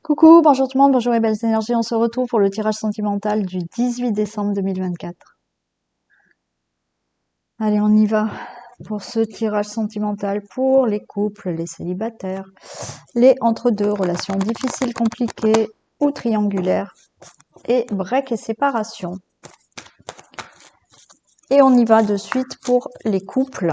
Coucou, bonjour tout le monde, bonjour les belles énergies, on se retrouve pour le tirage sentimental du 18 décembre 2024. Allez, on y va pour ce tirage sentimental pour les couples, les célibataires, les entre-deux, relations difficiles, compliquées ou triangulaires, et break et séparation. Et on y va de suite pour les couples.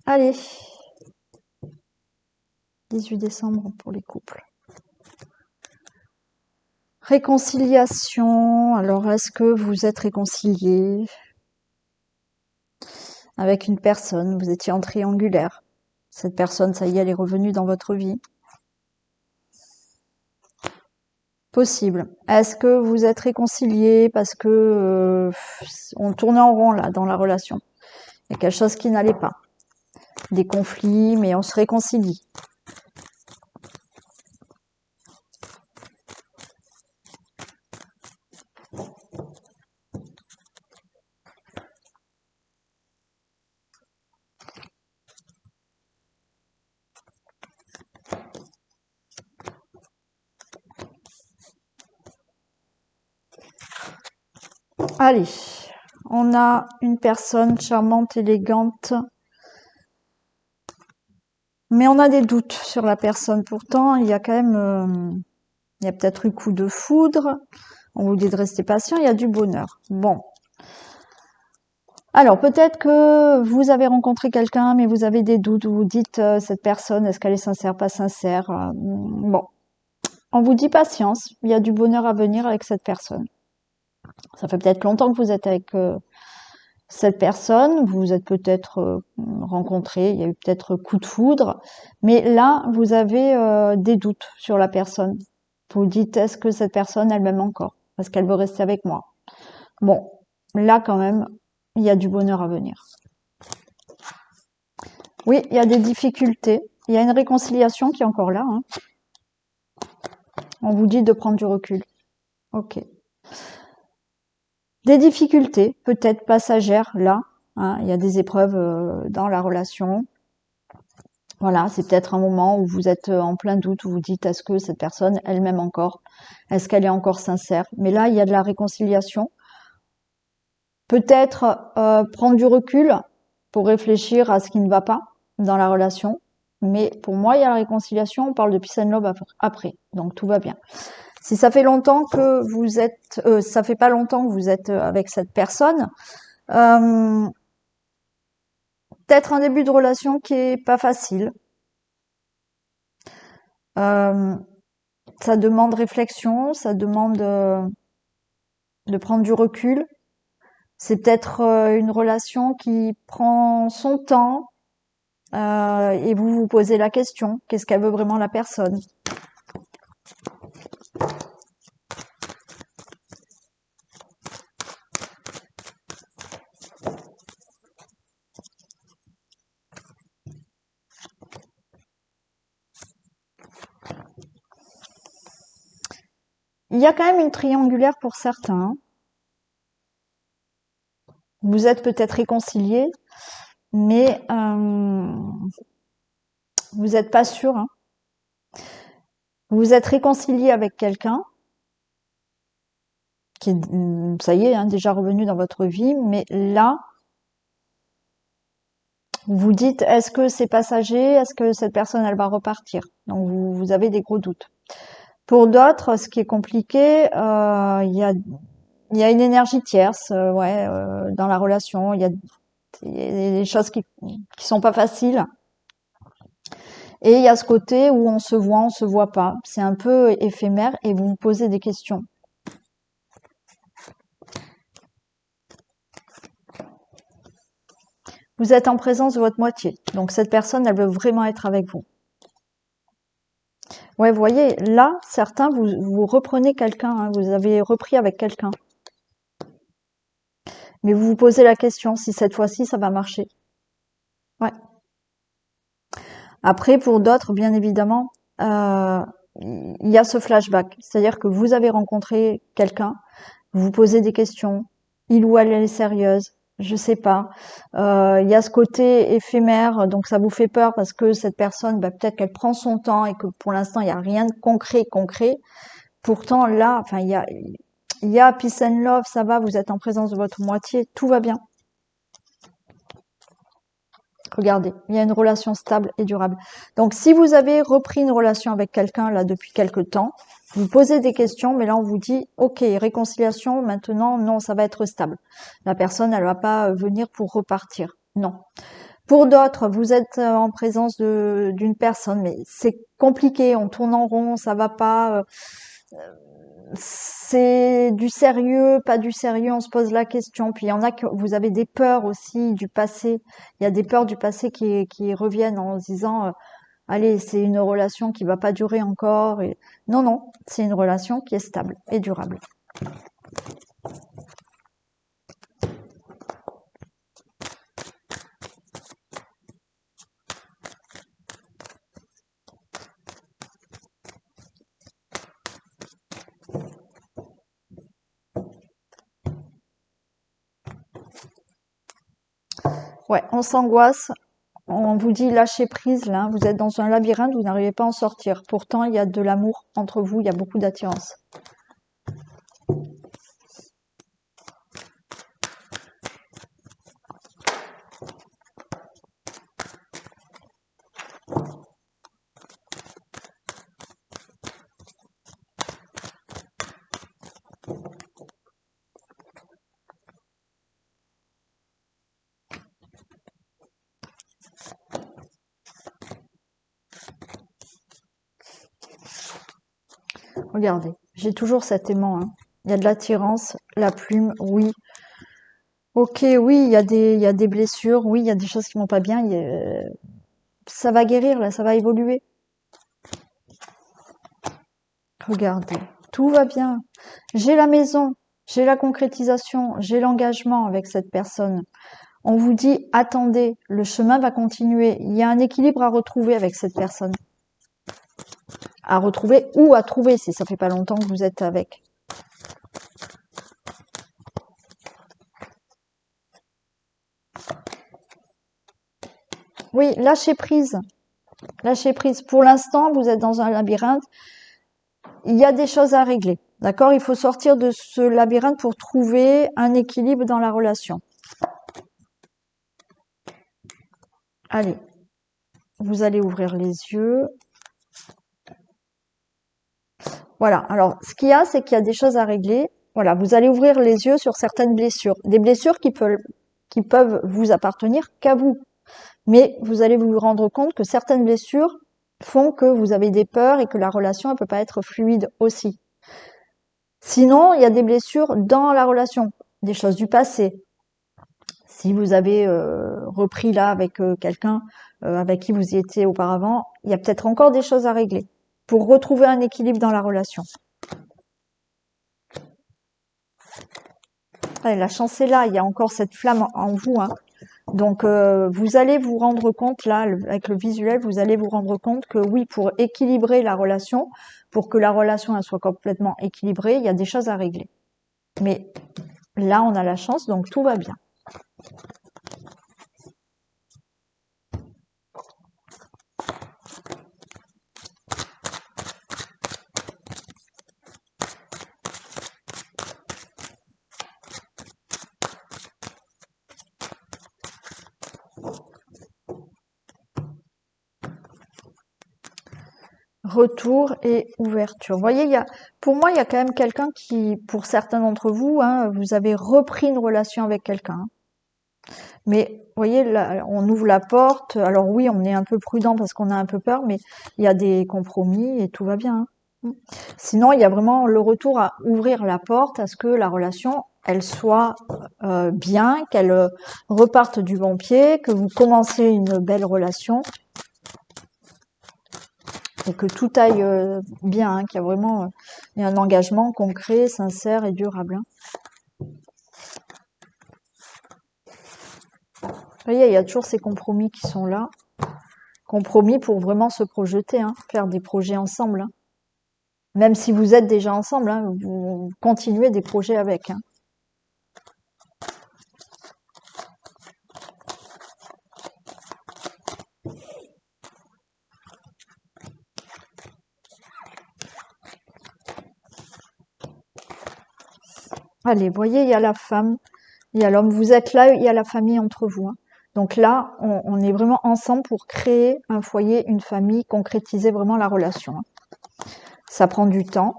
Allez, 18 décembre pour les couples. Réconciliation, alors est-ce que vous êtes réconciliés avec une personne, vous étiez en triangulaire. Cette personne, ça y est, elle est revenue dans votre vie. Possible. Est-ce que vous êtes réconciliés parce que on tournait en rond là dans la relation? Il y a quelque chose qui n'allait pas. Des conflits, mais on se réconcilie. Allez, on a une personne charmante, élégante, mais on a des doutes sur la personne. Pourtant, il y a quand même, il y a peut-être eu coup de foudre. On vous dit de rester patient, il y a du bonheur. Bon. Alors, peut-être que vous avez rencontré quelqu'un, mais vous avez des doutes. Vous vous dites, cette personne, est-ce qu'elle est sincère, pas sincère? Bon. On vous dit patience. Il y a du bonheur à venir avec cette personne. Ça fait peut-être longtemps que vous êtes avec cette personne. Vous vous êtes peut-être rencontrés. Il y a eu peut-être coup de foudre. Mais là, vous avez des doutes sur la personne. Vous vous dites, est-ce que cette personne, elle m'aime encore? Est-ce qu'elle veut rester avec moi? Bon. Là, quand même, il y a du bonheur à venir. Oui, il y a des difficultés. Il y a une réconciliation qui est encore là. Hein. On vous dit de prendre du recul. Ok. Des difficultés, peut-être passagères, là. Hein. Il y a des épreuves dans la relation. Voilà, c'est peut-être un moment où vous êtes en plein doute, où vous dites, est-ce que cette personne, elle m'aime encore? Est-ce qu'elle est encore sincère? Mais là, il y a de la réconciliation. Peut-être prendre du recul pour réfléchir à ce qui ne va pas dans la relation. Mais pour moi, il y a la réconciliation, on parle de peace and love après, donc tout va bien. Si ça fait longtemps que vous êtes, ça fait pas longtemps que vous êtes avec cette personne, peut-être un début de relation qui est pas facile. Ça demande réflexion, ça demande de prendre du recul. C'est peut-être une relation qui prend son temps et vous vous posez la question, qu'est-ce qu'elle veut vraiment la personne? Il y a quand même une triangulaire pour certains. Vous êtes peut-être réconciliés, mais vous n'êtes pas sûr. Hein. Vous êtes réconcilié avec quelqu'un qui est, ça y est, hein, déjà revenu dans votre vie, mais là, vous vous dites, est-ce que c'est passager? Est-ce que cette personne, elle va repartir? Donc, vous avez des gros doutes. Pour d'autres, ce qui est compliqué, il y a une énergie tierce, dans la relation. Il y a des choses qui sont pas faciles. Et il y a ce côté où on se voit pas. C'est un peu éphémère et vous vous posez des questions. Vous êtes en présence de votre moitié. Donc cette personne, elle veut vraiment être avec vous. Ouais, vous voyez, là, certains, vous reprenez quelqu'un, hein, vous avez repris avec quelqu'un. Mais vous vous posez la question si cette fois-ci, ça va marcher. Ouais. Après, pour d'autres, bien évidemment, euh, il y a ce flashback. C'est-à-dire que vous avez rencontré quelqu'un, vous vous posez des questions, il ou elle est sérieuse, je sais pas. Il y a ce côté éphémère, donc ça vous fait peur parce que cette personne, bah, peut-être qu'elle prend son temps et que pour l'instant il n'y a rien de concret. Pourtant là, enfin il y a peace and love, ça va, vous êtes en présence de votre moitié, tout va bien. Regardez, il y a une relation stable et durable. Donc, si vous avez repris une relation avec quelqu'un là depuis quelque temps, vous posez des questions, mais là on vous dit, ok, réconciliation, maintenant, non, ça va être stable. La personne, elle va pas venir pour repartir. Non. Pour d'autres, vous êtes en présence d'une personne, mais c'est compliqué, on tourne en rond, ça va pas. C'est du sérieux, pas du sérieux, on se pose la question. Puis il y en a que vous avez des peurs aussi du passé. Il y a des peurs du passé qui reviennent en se disant allez, c'est une relation qui va pas durer encore. Et... Non, non, c'est une relation qui est stable et durable. Ouais, on s'angoisse, on vous dit lâcher prise là, vous êtes dans un labyrinthe, vous n'arrivez pas à en sortir. Pourtant, il y a de l'amour entre vous, il y a beaucoup d'attirance. Regardez, j'ai toujours cet aimant, hein. Il y a de l'attirance, la plume, oui. Ok, oui, il y a des blessures, oui, il y a des choses qui vont pas bien. Ça va guérir, là, ça va évoluer. Regardez, tout va bien. J'ai la maison, j'ai la concrétisation, j'ai l'engagement avec cette personne. On vous dit, attendez, le chemin va continuer. Il y a un équilibre à retrouver avec cette personne. À retrouver ou à trouver si ça fait pas longtemps que vous êtes avec. Oui, lâchez prise. Lâchez prise. Pour l'instant, vous êtes dans un labyrinthe. Il y a des choses à régler. D'accord? Il faut sortir de ce labyrinthe pour trouver un équilibre dans la relation. Allez, vous allez ouvrir les yeux. Voilà. Alors, ce qu'il y a, c'est qu'il y a des choses à régler. Voilà, vous allez ouvrir les yeux sur certaines blessures. Des blessures qui peuvent vous appartenir qu'à vous. Mais vous allez vous rendre compte que certaines blessures font que vous avez des peurs et que la relation ne peut pas être fluide aussi. Sinon, il y a des blessures dans la relation, des choses du passé. Si vous avez repris là avec quelqu'un avec qui vous y étiez auparavant, il y a peut-être encore des choses à régler pour retrouver un équilibre dans la relation. Allez, la chance est là, il y a encore cette flamme en vous, hein. Donc vous allez vous rendre compte là, avec le visuel, vous allez vous rendre compte que oui, pour équilibrer la relation, pour que la relation elle soit complètement équilibrée, il y a des choses à régler. Mais là, on a la chance, donc tout va bien. Retour et ouverture. Vous voyez, pour moi, il y a quand même quelqu'un qui, pour certains d'entre vous, hein, vous avez repris une relation avec quelqu'un. Mais vous voyez, là, on ouvre la porte. Alors oui, on est un peu prudent parce qu'on a un peu peur, mais il y a des compromis et tout va bien, hein. Sinon, il y a vraiment le retour à ouvrir la porte, à ce que la relation, elle soit bien, qu'elle reparte du bon pied, que vous commenciez une belle relation et que tout aille bien, hein, qu'il y a vraiment un engagement concret, sincère et durable, hein. Vous voyez, il y a toujours ces compromis qui sont là. compromis pour vraiment se projeter, hein, faire des projets ensemble, hein. Même si vous êtes déjà ensemble, hein, vous continuez des projets avec, hein. Allez, vous voyez, il y a la femme, il y a l'homme. Vous êtes là, il y a la famille entre vous, hein. Donc là, on est vraiment ensemble pour créer un foyer, une famille, concrétiser vraiment la relation, hein. Ça prend du temps.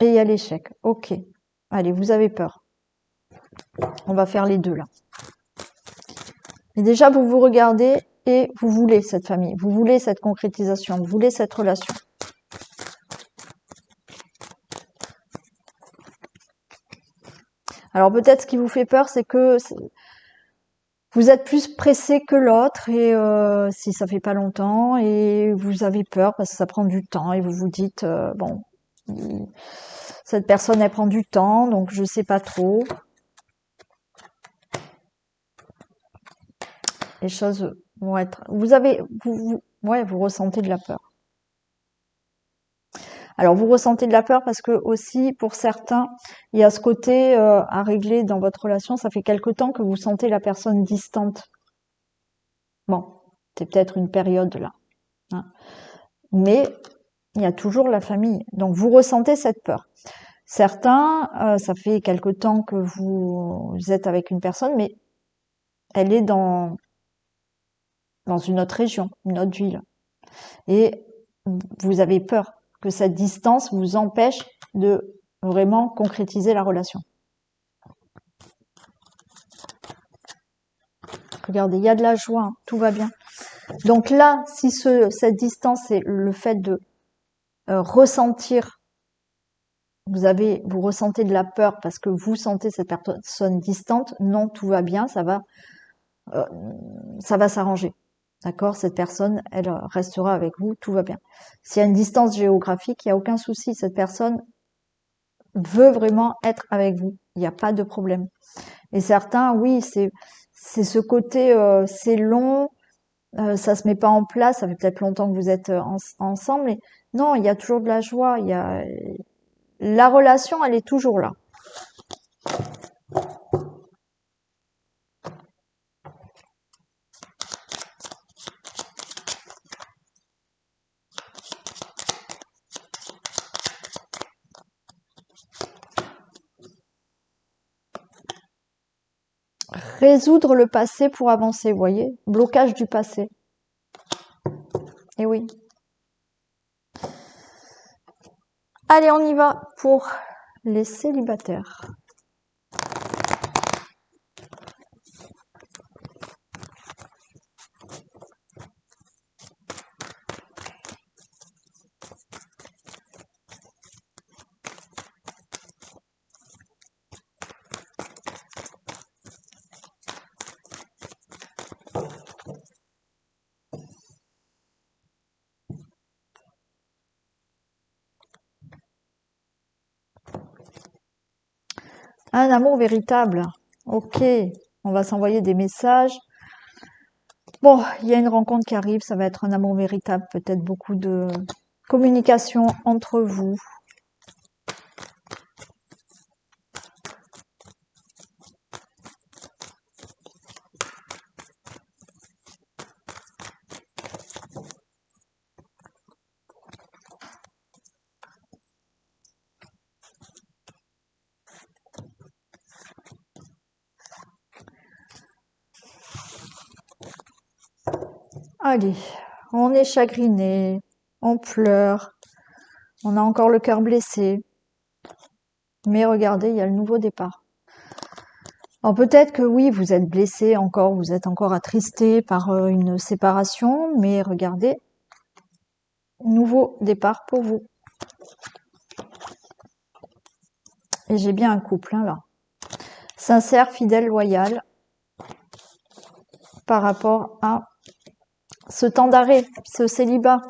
Et il y a l'échec. Ok. Allez, vous avez peur. On va faire les deux là. Et déjà, vous vous regardez et vous voulez cette famille. Vous voulez cette concrétisation. Vous voulez cette relation. Alors peut-être ce qui vous fait peur, c'est que vous êtes plus pressé que l'autre et si ça fait pas longtemps et vous avez peur parce que ça prend du temps et vous vous dites bon, cette personne elle prend du temps donc je sais pas trop. Les choses vont être. Vous ressentez de la peur. Alors vous ressentez de la peur parce que aussi pour certains il y a ce côté à régler dans votre relation. Ça fait quelque temps que vous sentez la personne distante. Bon, c'est peut-être une période là, hein. Mais il y a toujours la famille. Donc vous ressentez cette peur. Certains, ça fait quelque temps que vous êtes avec une personne, mais elle est dans une autre région, une autre ville. Et vous avez peur que cette distance vous empêche de vraiment concrétiser la relation. Regardez, il y a de la joie, hein, tout va bien. Donc là, si cette distance, c'est le fait de ressentir, vous ressentez de la peur parce que vous sentez cette personne distante, non, tout va bien, ça va s'arranger. D'accord? Cette personne, elle restera avec vous, tout va bien. S'il y a une distance géographique, il n'y a aucun souci. Cette personne veut vraiment être avec vous. Il n'y a pas de problème. Et certains, oui, c'est ce côté, c'est long, ça se met pas en place, ça fait peut-être longtemps que vous êtes ensemble, mais non, il y a toujours de la joie, la relation, elle est toujours là. Résoudre le passé pour avancer, vous voyez? Blocage du passé. Et oui. Allez, on y va pour les célibataires. Un amour véritable. Ok, on va s'envoyer des messages. Bon, il y a une rencontre qui arrive, ça va être un amour véritable, peut-être beaucoup de communication entre vous. Allez, on est chagriné, on pleure, on a encore le cœur blessé. Mais regardez, il y a le nouveau départ. Alors peut-être que oui, vous êtes blessé encore, vous êtes encore attristé par une séparation, mais regardez, nouveau départ pour vous. Et j'ai bien un couple, hein, là. Sincère, fidèle, loyal, par rapport à ce temps d'arrêt, ce célibat.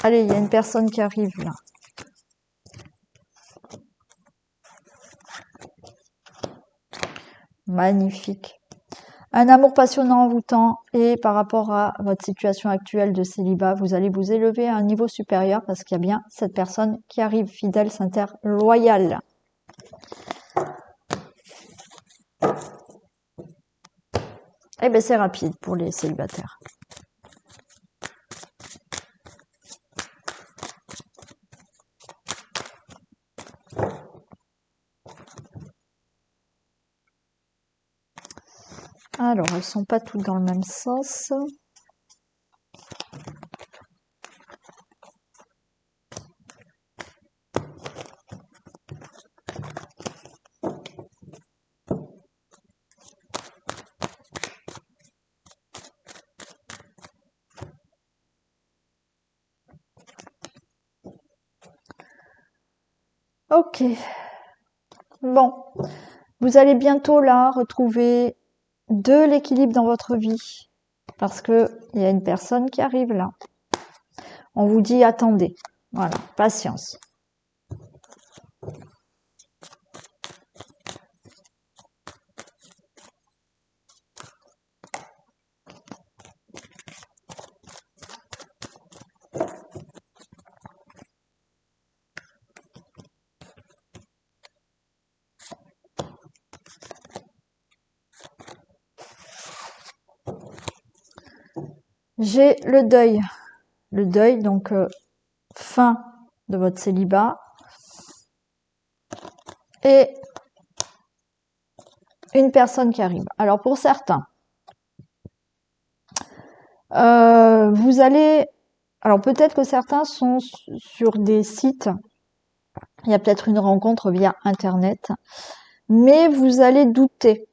Allez, il y a une personne qui arrive, là. Magnifique. Un amour passionnant en vous tend et par rapport à votre situation actuelle de célibat, vous allez vous élever à un niveau supérieur parce qu'il y a bien cette personne qui arrive, fidèle, sincère, loyale. Eh bien, c'est rapide pour les célibataires. Alors, elles sont pas toutes dans le même sens. Ok. Bon. Vous allez bientôt là retrouver de l'équilibre dans votre vie parce que il y a une personne qui arrive là. On vous dit attendez. Voilà, patience. J'ai le deuil. Le deuil, donc fin de votre célibat. Et une personne qui arrive. Alors pour certains, vous allez... Alors peut-être que certains sont sur des sites, il y a peut-être une rencontre via Internet, mais vous allez douter.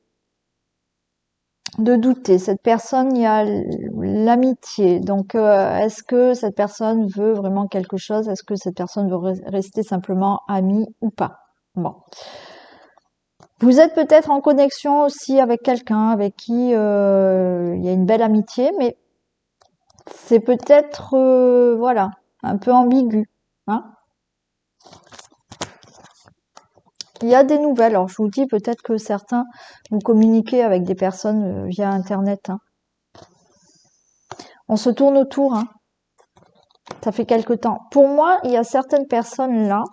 De douter. Cette personne, il y a l'amitié. Donc, est-ce que cette personne veut vraiment quelque chose? Est-ce que cette personne veut rester simplement amie ou pas? Bon. Vous êtes peut-être en connexion aussi avec quelqu'un avec qui il y a une belle amitié, mais c'est peut-être, voilà, un peu ambigu. Hein. Il y a des nouvelles. Alors, je vous dis peut-être que certains vous communiquez avec des personnes via Internet. Hein. On se tourne autour. Hein. Ça fait quelque temps. Pour moi, il y a certaines personnes là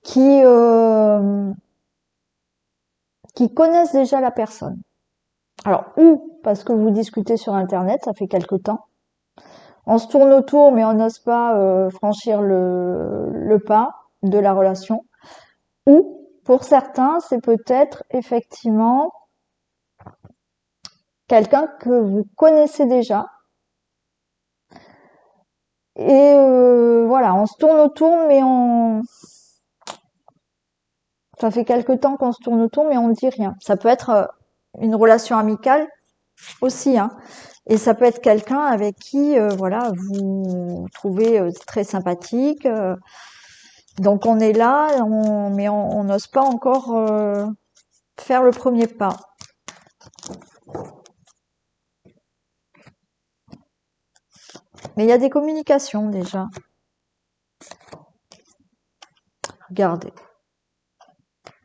qui connaissent déjà la personne. Alors, ou parce que vous discutez sur Internet, ça fait quelque temps. On se tourne autour, mais on n'ose pas franchir le pas de la relation. Ou, pour certains, c'est peut-être effectivement quelqu'un que vous connaissez déjà. Et voilà, on se tourne autour, mais ça fait quelque temps qu'on se tourne autour, mais on ne dit rien. Ça peut être une relation amicale aussi, hein. Et ça peut être quelqu'un avec qui, voilà, vous trouvez très sympathique. Donc on est là, mais on n'ose pas encore faire le premier pas. Mais il y a des communications déjà. Regardez.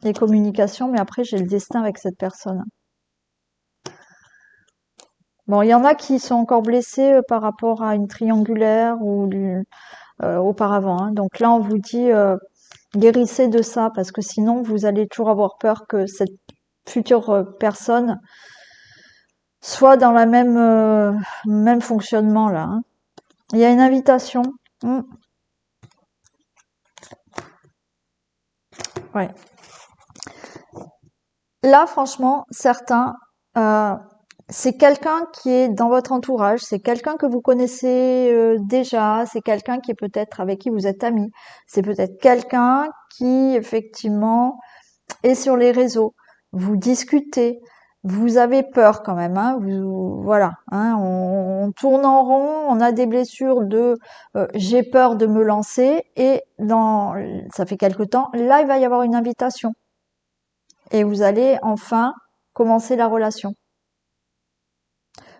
Des communications, mais après j'ai le destin avec cette personne. Bon, il y en a qui sont encore blessés par rapport à une triangulaire ou auparavant. Hein. Donc là, on vous dit guérissez de ça parce que sinon, vous allez toujours avoir peur que cette future personne soit dans la même fonctionnement là. Hein. Il y a une invitation. Ouais. Là, franchement, certains, c'est quelqu'un qui est dans votre entourage, c'est quelqu'un que vous connaissez déjà, c'est quelqu'un qui est peut-être avec qui vous êtes amis, c'est peut-être quelqu'un qui effectivement est sur les réseaux. Vous discutez, vous avez peur quand même, hein, voilà, hein, on tourne en rond, on a des blessures de j'ai peur de me lancer et ça fait quelque temps, là il va y avoir une invitation et vous allez enfin commencer la relation.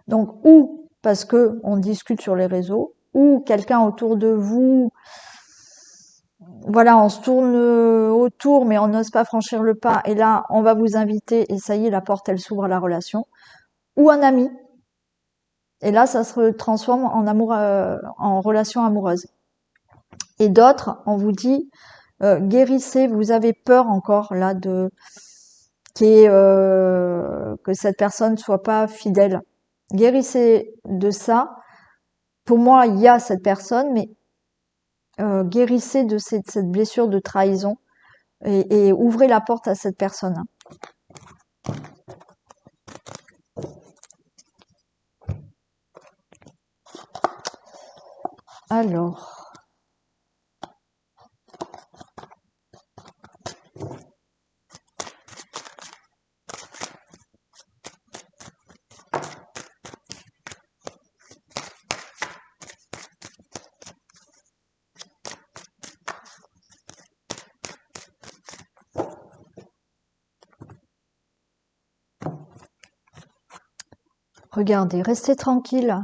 Donc, ou parce que on discute sur les réseaux, ou quelqu'un autour de vous voilà, on se tourne autour, mais on n'ose pas franchir le pas. Et là, on va vous inviter, et ça y est, la porte, elle s'ouvre à la relation. Ou un ami. Et là, ça se transforme en amour, en relation amoureuse. Et d'autres, on vous dit, guérissez, vous avez peur encore là de que cette personne soit pas fidèle. Guérissez de ça. Pour moi, il y a cette personne, mais guérissez de cette blessure de trahison et ouvrez la porte à cette personne. Alors, regardez, restez tranquille.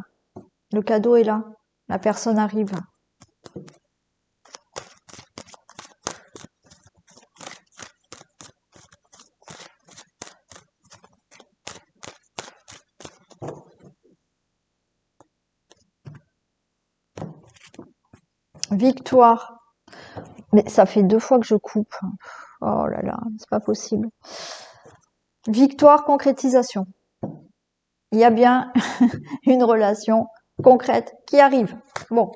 Le cadeau est là. La personne arrive. Victoire. Mais ça fait 2 fois que je coupe. Oh là là, c'est pas possible. Victoire, concrétisation. Il y a bien une relation concrète qui arrive. Bon.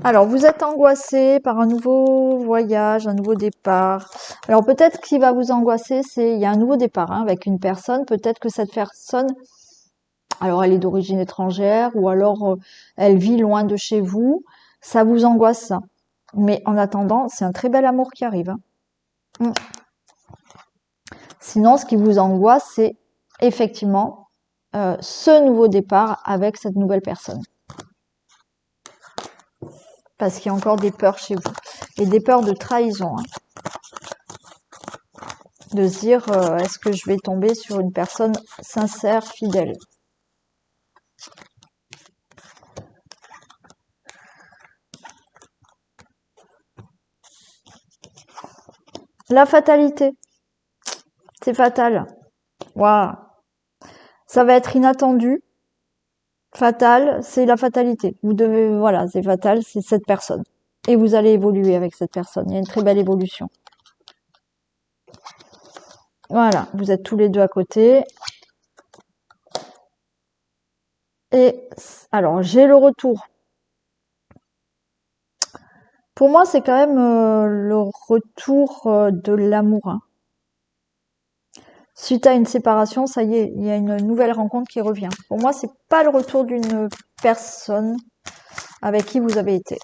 Alors, vous êtes angoissé par un nouveau voyage, un nouveau départ. Alors, peut-être ce qui va vous angoisser, c'est il y a un nouveau départ avec une personne. Peut-être que cette personne, alors elle est d'origine étrangère ou alors elle vit loin de chez vous. Ça vous angoisse. Mais en attendant, c'est un très bel amour qui arrive. Sinon, ce qui vous angoisse, c'est effectivement ce nouveau départ avec cette nouvelle personne. Parce qu'il y a encore des peurs chez vous. Et des peurs de trahison. De se dire, est-ce que je vais tomber sur une personne sincère, fidèle? La fatalité. C'est fatal. Waouh. Ça va être inattendu. Fatal, c'est la fatalité. Vous devez, voilà, c'est fatal, c'est cette personne. Et vous allez évoluer avec cette personne. Il y a une très belle évolution. Voilà, vous êtes tous les deux à côté. Et alors, j'ai le retour. Pour moi, c'est quand même le retour de l'amour. Suite à une séparation, ça y est, il y a une nouvelle rencontre qui revient. Pour moi, c'est pas le retour d'une personne avec qui vous avez été.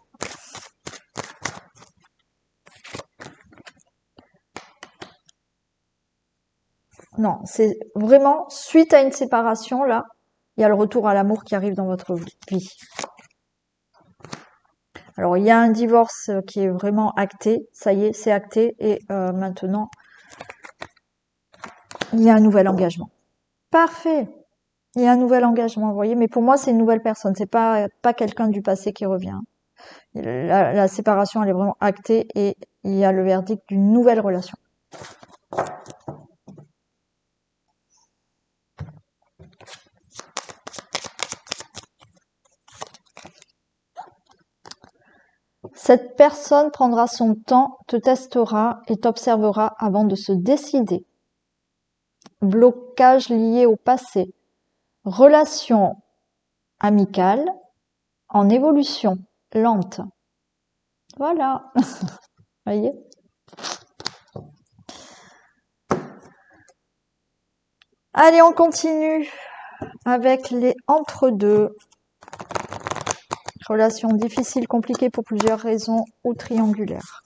Non, c'est vraiment suite à une séparation, là, il y a le retour à l'amour qui arrive dans votre vie. Alors, il y a un divorce qui est vraiment acté, ça y est, c'est acté, et maintenant, il y a un nouvel engagement. Parfait. Il y a un nouvel engagement, vous voyez, mais pour moi, c'est une nouvelle personne, c'est pas quelqu'un du passé qui revient. La séparation, elle est vraiment actée et il y a le verdict d'une nouvelle relation. Cette personne prendra son temps, te testera et t'observera avant de se décider. Blocage lié au passé. Relation amicale en évolution lente. Voilà. Voyez. Allez, on continue avec les entre-deux. Relation difficile, compliquée pour plusieurs raisons ou triangulaire.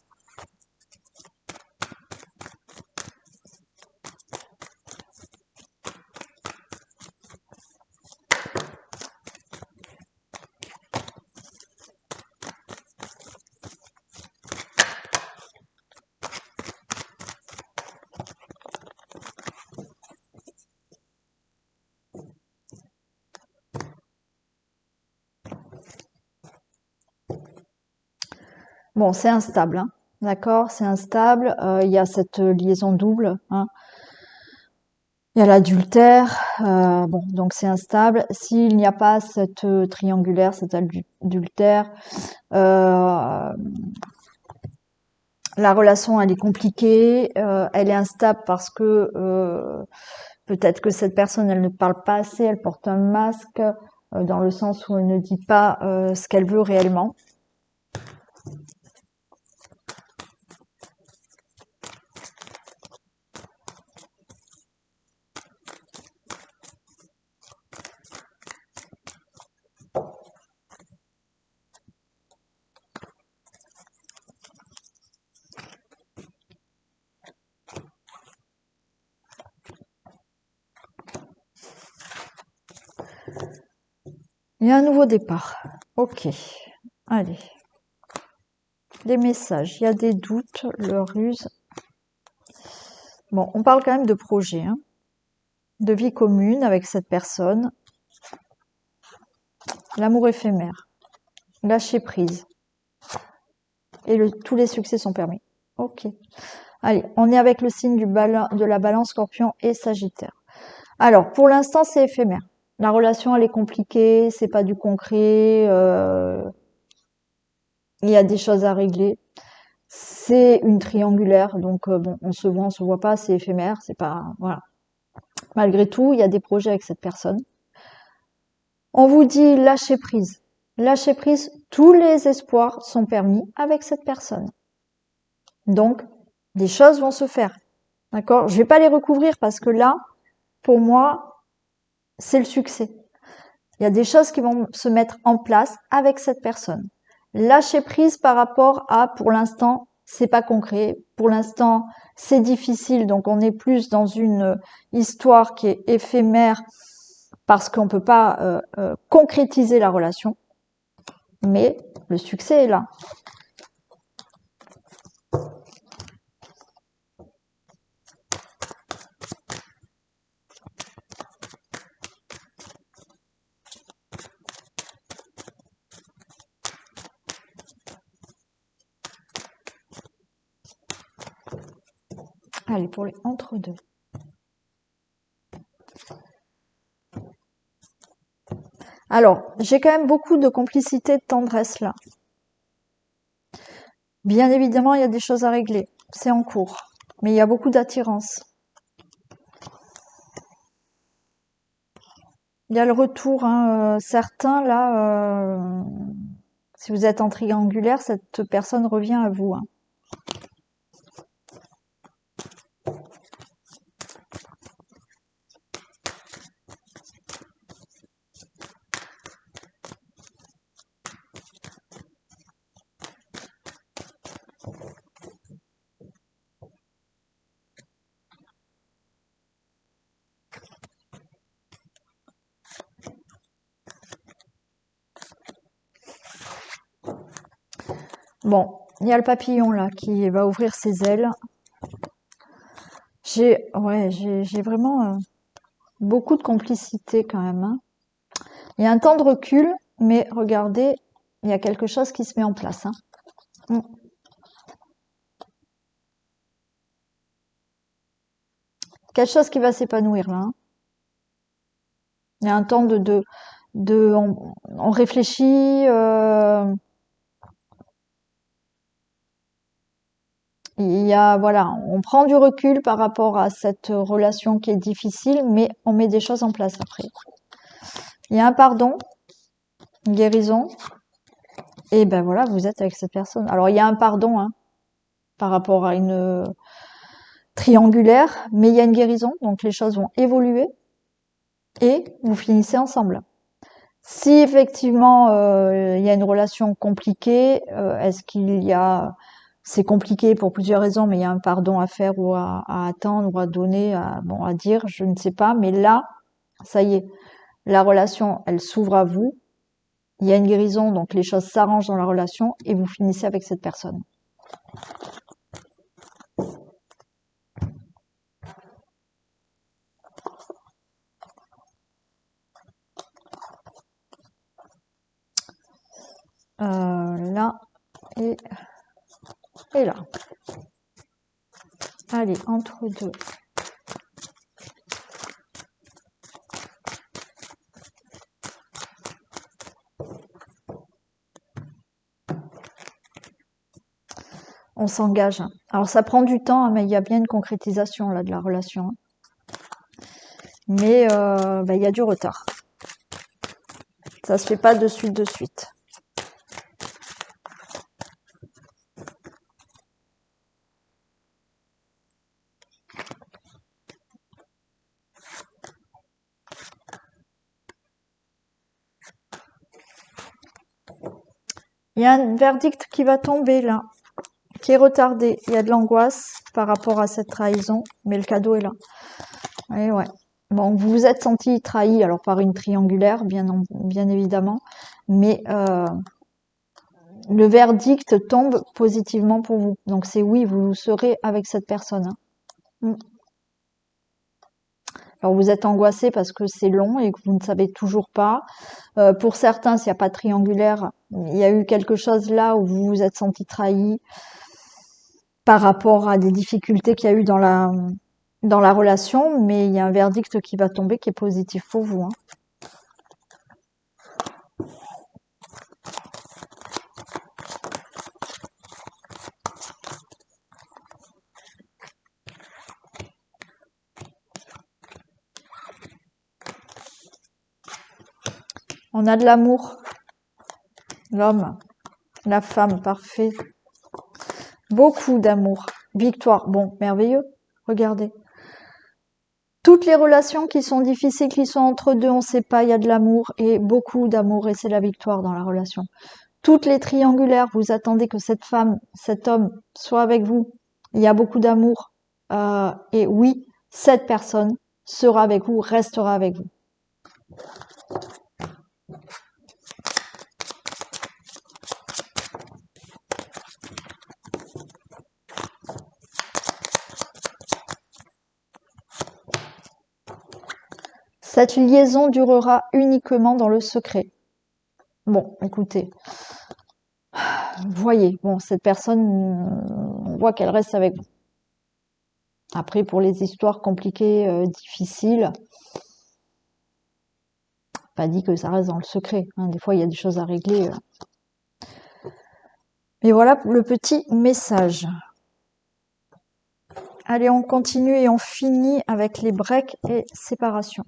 Bon, c'est instable, hein. D'accord, c'est instable. Il y a cette liaison double, hein. Il y a l'adultère. Bon, donc c'est instable. S'il n'y a pas cette triangulaire, cet adultère, euh, la relation elle est compliquée, elle est instable parce que peut-être que cette personne elle ne parle pas assez, elle porte un masque dans le sens où elle ne dit pas ce qu'elle veut réellement. Il y a un nouveau départ. Ok, allez. Des messages, il y a des doutes, leur ruse. Bon, on parle quand même de projet, hein, de vie commune avec cette personne, l'amour éphémère, lâcher prise, et tous les succès sont permis. Ok. Allez, on est avec le signe de la balance, Scorpion et Sagittaire. Alors, pour l'instant, c'est éphémère. La relation, elle est compliquée, c'est pas du concret, il y a des choses à régler. C'est une triangulaire, donc bon, on se voit pas, c'est éphémère, c'est pas, voilà. Malgré tout, il y a des projets avec cette personne. On vous dit lâcher prise. Lâcher prise, tous les espoirs sont permis avec cette personne. Donc, des choses vont se faire. D'accord? Je vais pas les recouvrir parce que là, pour moi, c'est le succès. Il y a des choses qui vont se mettre en place avec cette personne. Lâcher prise par rapport à, pour l'instant, c'est pas concret. Pour l'instant, c'est difficile. Donc, on est plus dans une histoire qui est éphémère parce qu'on peut pas concrétiser la relation. Mais le succès est là. Allez, pour les entre-deux. Alors, j'ai quand même beaucoup de complicité, de tendresse là. Bien évidemment, il y a des choses à régler. C'est en cours. Mais il y a beaucoup d'attirance. Il y a le retour, hein, certains là, si vous êtes en triangulaire, cette personne revient à vous, hein. Bon, il y a le papillon là qui va ouvrir ses ailes. J'ai vraiment beaucoup de complicité quand même, hein. Il y a un temps de recul, mais regardez, il y a quelque chose qui se met en place, hein. Mm. Quelque chose qui va s'épanouir là, hein. Il y a un temps on réfléchit. Il y a, voilà, on prend du recul par rapport à cette relation qui est difficile, mais on met des choses en place après. Il y a un pardon, une guérison, et ben voilà, vous êtes avec cette personne. Alors il y a un pardon, hein, par rapport à une triangulaire, mais il y a une guérison, donc les choses vont évoluer et vous finissez ensemble. Si effectivement il y a une relation compliquée, est-ce qu'il y a c'est compliqué pour plusieurs raisons, mais il y a un pardon à faire ou à attendre ou à donner, bon, à dire, je ne sais pas. Mais là, ça y est, la relation, elle s'ouvre à vous. Il y a une guérison, donc les choses s'arrangent dans la relation et vous finissez avec cette personne. Là et et là. Allez, entre deux. On s'engage. Alors ça prend du temps, hein, mais il y a bien une concrétisation là de la relation. Mais il y a du retard. Ça se fait pas de suite de suite. Il y a un verdict qui va tomber là, qui est retardé. Il y a de l'angoisse par rapport à cette trahison, mais le cadeau est là. Et ouais. Bon, vous vous êtes senti trahi, alors par une triangulaire, bien évidemment, mais le verdict tombe positivement pour vous. Donc c'est oui, vous serez avec cette personne. Hein. Alors vous êtes angoissé parce que c'est long et que vous ne savez toujours pas. Pour certains, s'il n'y a pas de triangulaire, il y a eu quelque chose là où vous vous êtes senti trahi par rapport à des difficultés qu'il y a eu dans la relation, mais il y a un verdict qui va tomber qui est positif pour vous. Hein. On a de l'amour. L'homme, la femme, parfait. Beaucoup d'amour. Victoire. Bon, merveilleux. Regardez. Toutes les relations qui sont difficiles, qui sont entre deux, on ne sait pas, il y a de l'amour et beaucoup d'amour et c'est la victoire dans la relation. Toutes les triangulaires, vous attendez que cette femme, cet homme soit avec vous. Il y a beaucoup d'amour. Et oui, cette personne sera avec vous, restera avec vous. Cette liaison durera uniquement dans le secret. Bon, écoutez, voyez, bon, cette personne, on voit qu'elle reste avec vous. Après, pour les histoires compliquées, difficiles, pas dit que ça reste dans le secret. Hein. Des fois, il y a des choses à régler. Mais voilà le petit message. Allez, on continue et on finit avec les breaks et séparations.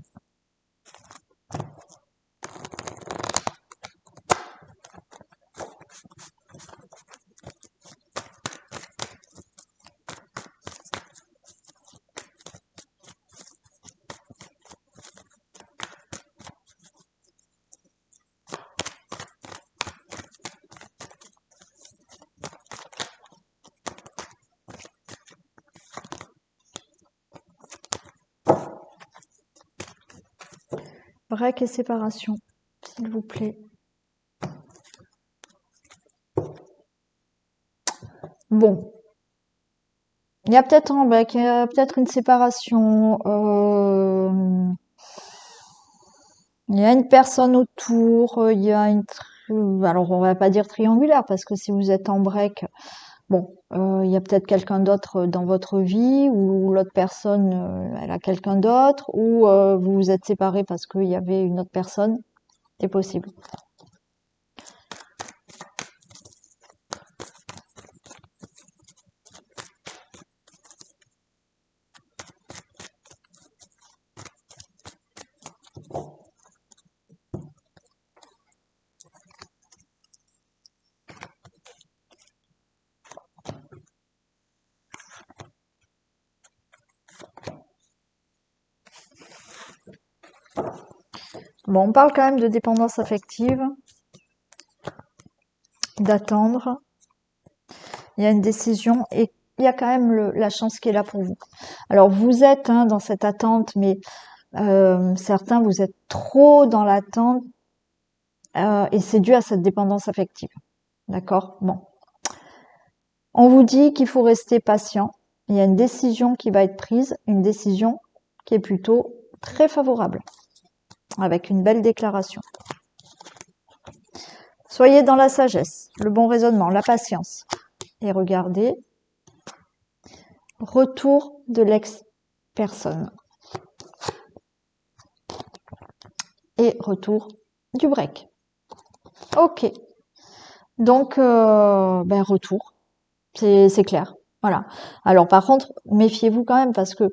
Break et séparation, s'il vous plaît. Bon. Il y a peut-être un break, il y a peut-être une séparation. Il y a une personne autour, il y a alors on va pas dire triangulaire parce que si vous êtes en break, bon, il y a peut-être quelqu'un d'autre dans votre vie ou l'autre personne, elle a quelqu'un d'autre ou vous vous êtes séparés parce qu'il y avait une autre personne. C'est possible. Bon, on parle quand même de dépendance affective, d'attendre. Il y a une décision et il y a quand même la chance qui est là pour vous. Alors vous êtes dans cette attente, mais certains vous êtes trop dans l'attente et c'est dû à cette dépendance affective. D'accord? Bon. On vous dit qu'il faut rester patient. Il y a une décision qui va être prise, une décision qui est plutôt très favorable, avec une belle déclaration. Soyez dans la sagesse, le bon raisonnement, la patience. Et regardez, retour de l'ex-personne. Et retour du break. Ok. Donc, retour. C'est clair. Voilà. Alors, par contre, méfiez-vous quand même parce que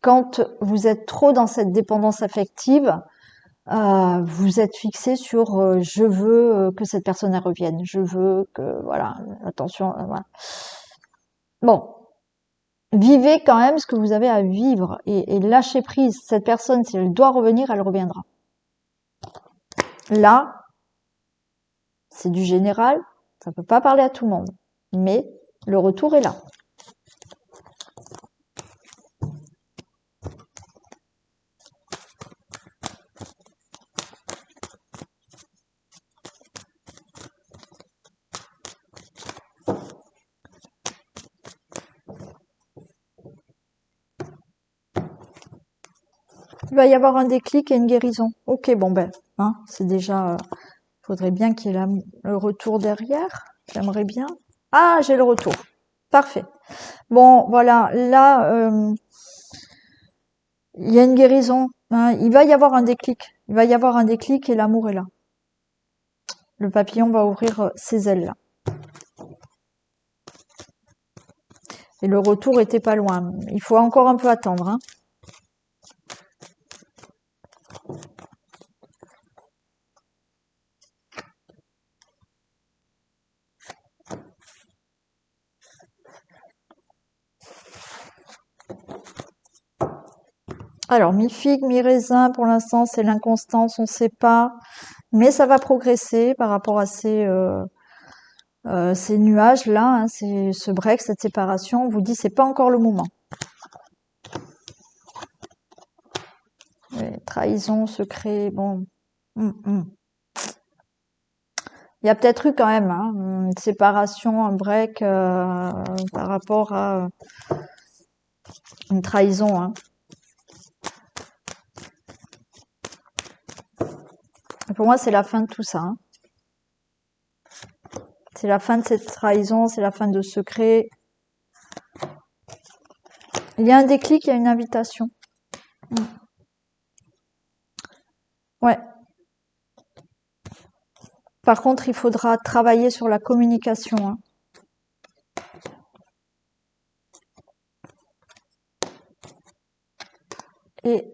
quand vous êtes trop dans cette dépendance affective, vous êtes fixé sur je veux que cette personne elle revienne. Je veux que, voilà, attention, voilà. Bon. Vivez quand même ce que vous avez à vivre et lâchez prise. Cette personne, si elle doit revenir, elle reviendra. Là, c'est du général, ça peut pas parler à tout le monde, mais le retour est là. Il va y avoir un déclic et une guérison. Ok, bon ben, hein, c'est déjà. Faudrait bien qu'il y ait le retour derrière. J'aimerais bien. Ah, j'ai le retour. Parfait. Bon, voilà. Là, il y a une guérison. Hein, il va y avoir un déclic. Il va y avoir un déclic et l'amour est là. Le papillon va ouvrir ses ailes là. Et le retour était pas loin. Il faut encore un peu attendre. Hein. Alors, mi-figue, mi-raisin, pour l'instant, c'est l'inconstance, on ne sait pas. Mais ça va progresser par rapport à ces nuages-là, hein, ce break, cette séparation. On vous dit, c'est pas encore le moment. Trahison, secret, bon. Il y a peut-être eu quand même hein, une séparation, un break par rapport à une trahison. Hein. Pour moi, c'est la fin de tout ça. Hein. C'est la fin de cette trahison, c'est la fin de ce secret. Il y a un déclic, il y a une invitation. Ouais. Par contre, il faudra travailler sur la communication. Hein. Et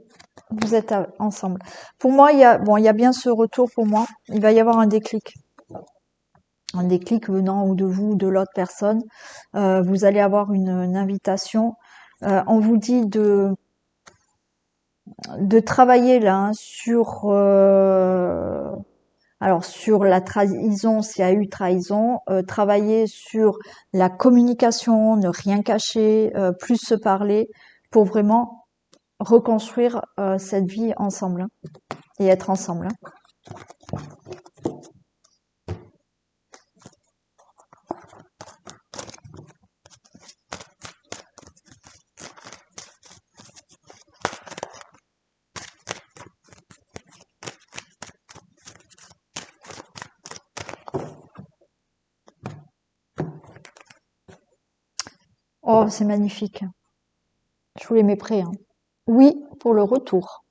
vous êtes ensemble. Pour moi, il y a bien ce retour pour moi. Il va y avoir un déclic. Un déclic venant ou de vous ou de l'autre personne. Vous allez avoir une invitation. On vous dit de travailler là hein, sur sur la trahison, s'il y a eu trahison, travailler sur la communication, ne rien cacher, plus se parler pour vraiment reconstruire cette vie ensemble hein, et être ensemble. Hein. Oh, c'est magnifique. Je vous les mets prêts. Hein. Oui, pour le retour.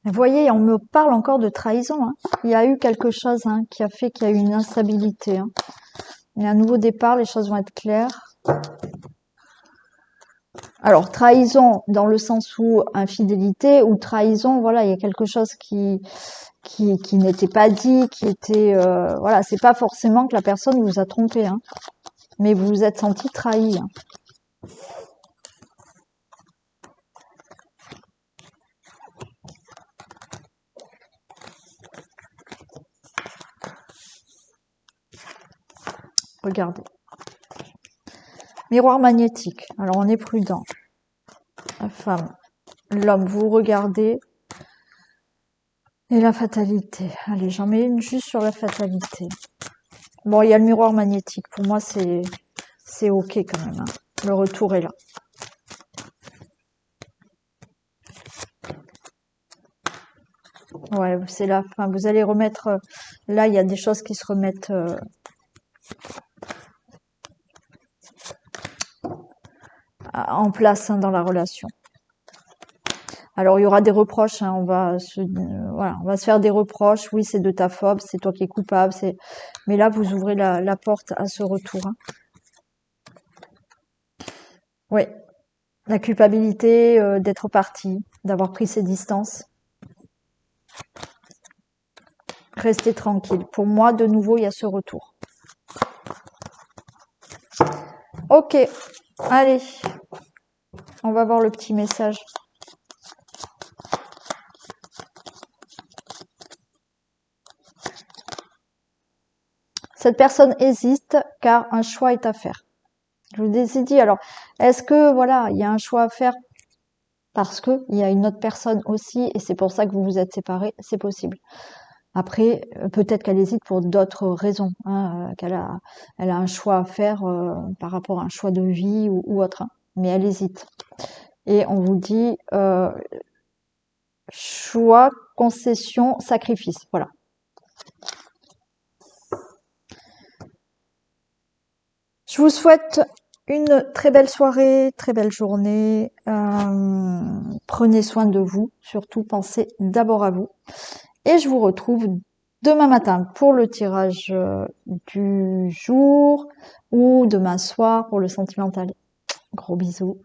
Vous voyez, on me parle encore de trahison. Hein. Il y a eu quelque chose hein, qui a fait qu'il y a eu une instabilité. Hein. Il y a un nouveau départ, les choses vont être claires. Alors, trahison dans le sens où infidélité ou trahison, voilà, il y a quelque chose qui n'était pas dit, qui était, voilà, c'est pas forcément que la personne vous a trompé, hein, mais vous vous êtes senti trahi. Hein. Regardez. Miroir magnétique. Alors, on est prudent. La femme, l'homme, vous regardez. Et la fatalité. Allez, j'en mets une juste sur la fatalité. Bon, il y a le miroir magnétique. Pour moi, c'est ok quand même, hein. Le retour est là. Ouais, c'est la fin. Vous allez remettre... là, il y a des choses qui se remettent en place, hein, dans la relation. Alors, il y aura des reproches, hein, voilà, on va se faire des reproches. Oui, c'est de ta faute, c'est toi qui es coupable. Mais là, vous ouvrez la porte à ce retour, hein. Oui, la culpabilité d'être parti, d'avoir pris ses distances. Restez tranquille. Pour moi, de nouveau, il y a ce retour. Ok, allez, on va voir le petit message. Cette personne hésite car un choix est à faire. Je vous ai dit, alors, est-ce que, voilà, il y a un choix à faire parce que il y a une autre personne aussi et c'est pour ça que vous vous êtes séparés? C'est possible. Après, peut-être qu'elle hésite pour d'autres raisons, hein, elle a un choix à faire par rapport à un choix de vie ou autre, hein, mais elle hésite. Et on vous dit choix, concession, sacrifice. Voilà. Je vous souhaite une très belle soirée, très belle journée. Prenez soin de vous, surtout pensez d'abord à vous. Et je vous retrouve demain matin pour le tirage du jour ou demain soir pour le sentimental. Gros bisous.